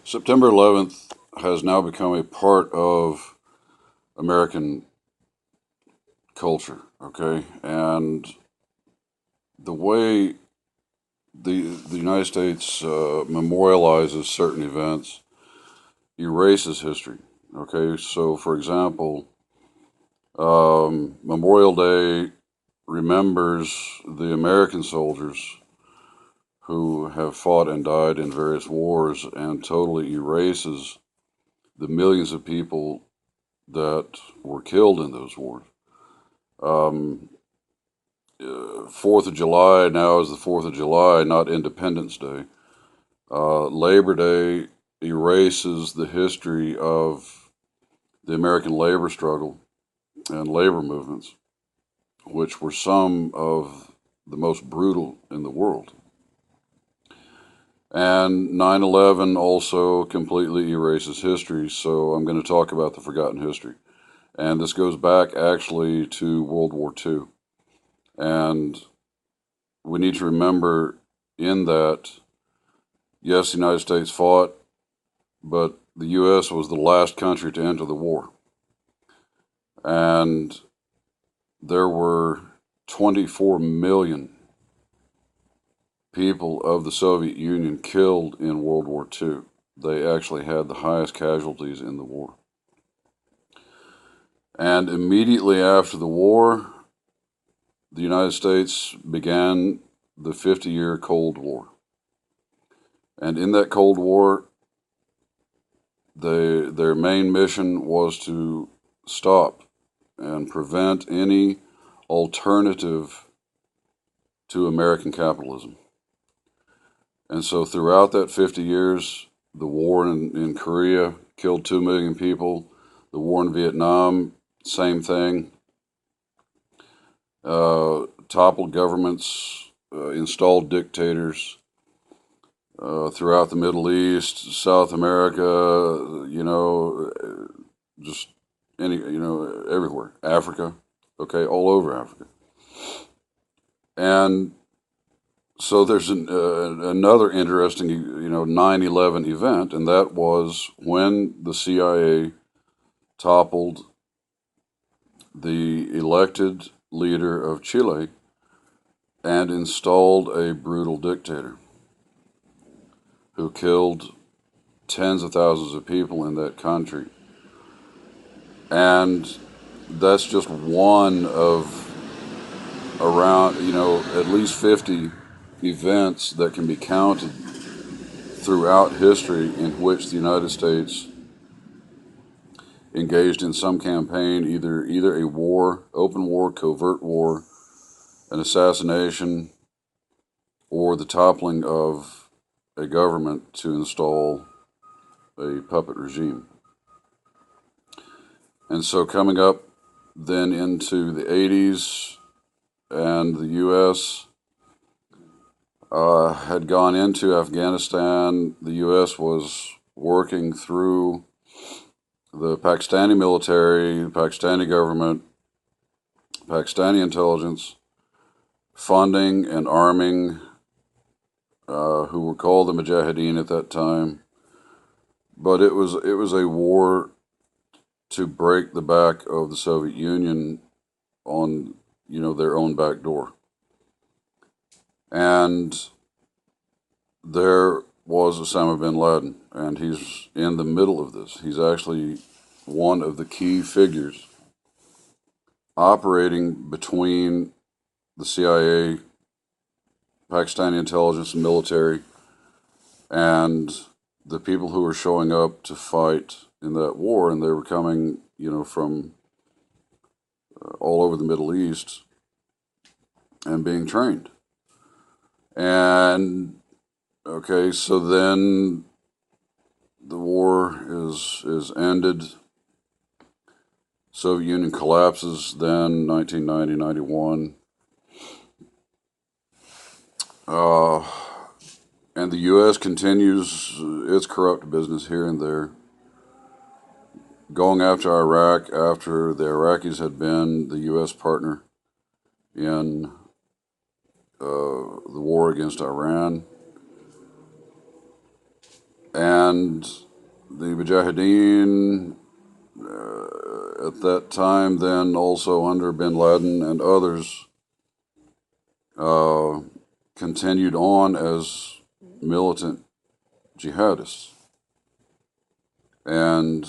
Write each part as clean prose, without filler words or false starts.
September 11th has now become a part of American culture, okay? And the way the United States memorializes certain events erases history, okay? So, for example, Memorial Day remembers the American soldiers who have fought and died in various wars and totally erases the millions of people that were killed in those wars. Um, 4th of July now is the 4th of July, not Independence Day. Labor Day erases the history of the American labor struggle and labor movements, which were some of the most brutal in the world. And 9/11 also completely erases history, so I'm going to talk about the forgotten history. And this goes back actually to World War II. And we need to remember in that, yes, the United States fought, but the U.S. was the last country to enter the war. And there were 24 million people of the Soviet Union killed in World War II. They actually had the highest casualties in the war. And immediately after the war, the United States began the 50-year Cold War. And in that Cold War, their main mission was to stop and prevent any alternative to American capitalism. And so throughout that 50 years, the war in Korea killed 2 million people. The war in Vietnam, same thing. Toppled governments, installed dictators throughout the Middle East, South America, just everywhere. Africa, okay, all over Africa. And so there's another interesting, 9/11 event, and that was when the CIA toppled the elected leader of Chile and installed a brutal dictator who killed tens of thousands of people in that country. And that's just one of around, at least 50 events that can be counted throughout history in which the United States engaged in some campaign, either a war, open war, covert war, an assassination, or the toppling of a government to install a puppet regime. And so coming up then into the 80s, and the U.S. Had gone into Afghanistan. The U.S. was working through the Pakistani military, the Pakistani government, Pakistani intelligence, funding and arming who were called the Mujahideen at that time. But it was a war to break the back of the Soviet Union on their own back door. And there was Osama bin Laden, and he's in the middle of this. He's actually one of the key figures operating between the CIA, Pakistani intelligence and military, and the people who were showing up to fight in that war, and they were coming, from all over the Middle East and being trained. And okay, so then the war is ended. Soviet Union collapses then 1990, 91. And the U.S. continues its corrupt business here and there, going after Iraq after the Iraqis had been the U.S. partner in the war against Iran. And the Mujahideen at that time, then also under bin Laden and others, continued on as militant jihadists and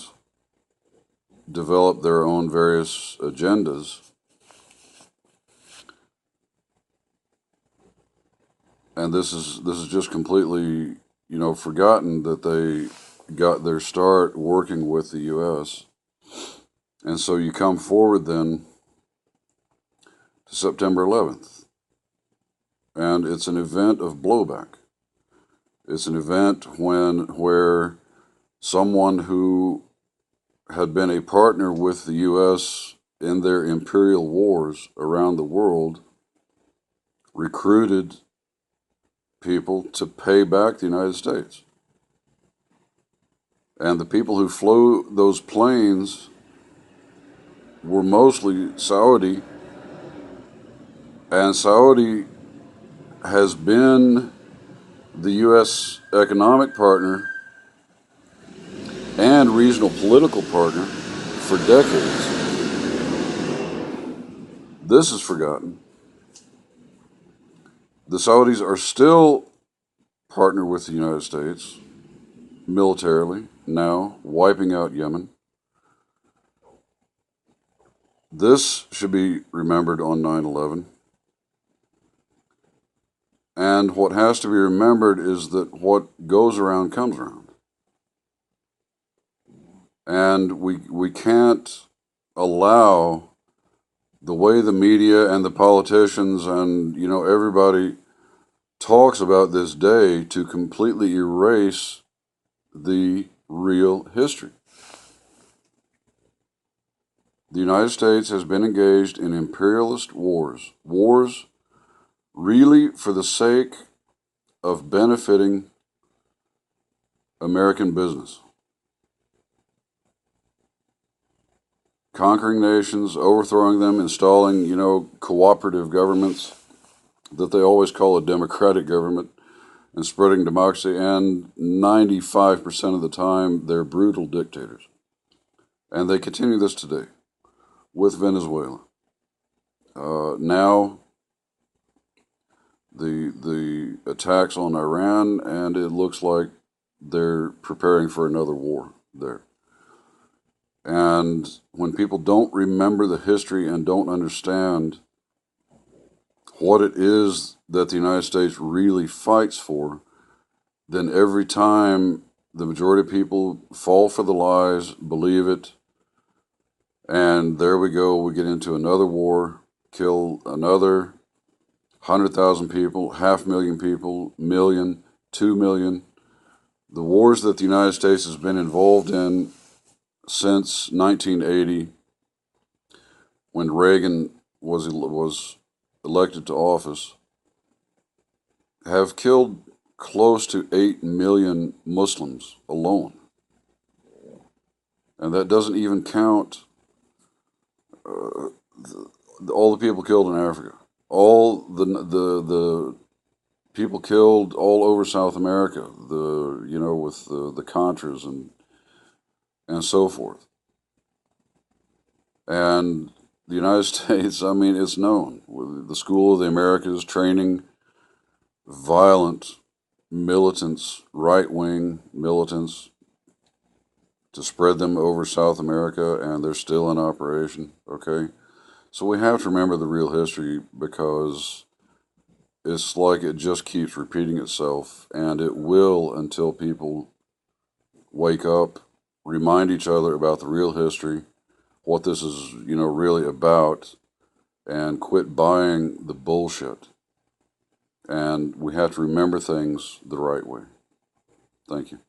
developed their own various agendas. And this is just completely, forgotten that they got their start working with the U.S. And so you come forward then to September 11th, and it's an event of blowback. It's an event where someone who had been a partner with the U.S. in their imperial wars around the world recruited people to pay back the United States. And the people who flew those planes were mostly Saudi, and Saudi has been the U.S. economic partner and regional political partner for decades. This is forgotten. The Saudis are still partner with the United States militarily now, wiping out Yemen. This should be remembered on 9/11. And what has to be remembered is that what goes around comes around. And we can't allow the way the media and the politicians and, everybody talks about this day to completely erase the real history. The United States has been engaged in imperialist wars really for the sake of benefiting American business. Conquering nations, overthrowing them, installing, cooperative governments that they always call a democratic government, and spreading democracy, and 95% of the time they're brutal dictators. And they continue this today with Venezuela. Now the attacks on Iran, and it looks like they're preparing for another war there. And when people don't remember the history and don't understand what it is that the United States really fights for, then every time the majority of people fall for the lies, believe it, and there we go, we get into another war, kill another 100,000 people, 500,000 people, million, 2 million. The wars that the United States has been involved in since 1980, when Reagan was elected to office, have killed close to 8 million Muslims alone. And that doesn't even count all the people killed in Africa, all the people killed all over South America, with the Contras and so forth. And the United States, it's known. The School of the Americas training violent militants, right-wing militants, to spread them over South America, and they're still in operation, okay? So we have to remember the real history, because it's like it just keeps repeating itself, and it will until people wake up, remind each other about the real history, what this is, really about, and quit buying the bullshit. And we have to remember things the right way. Thank you.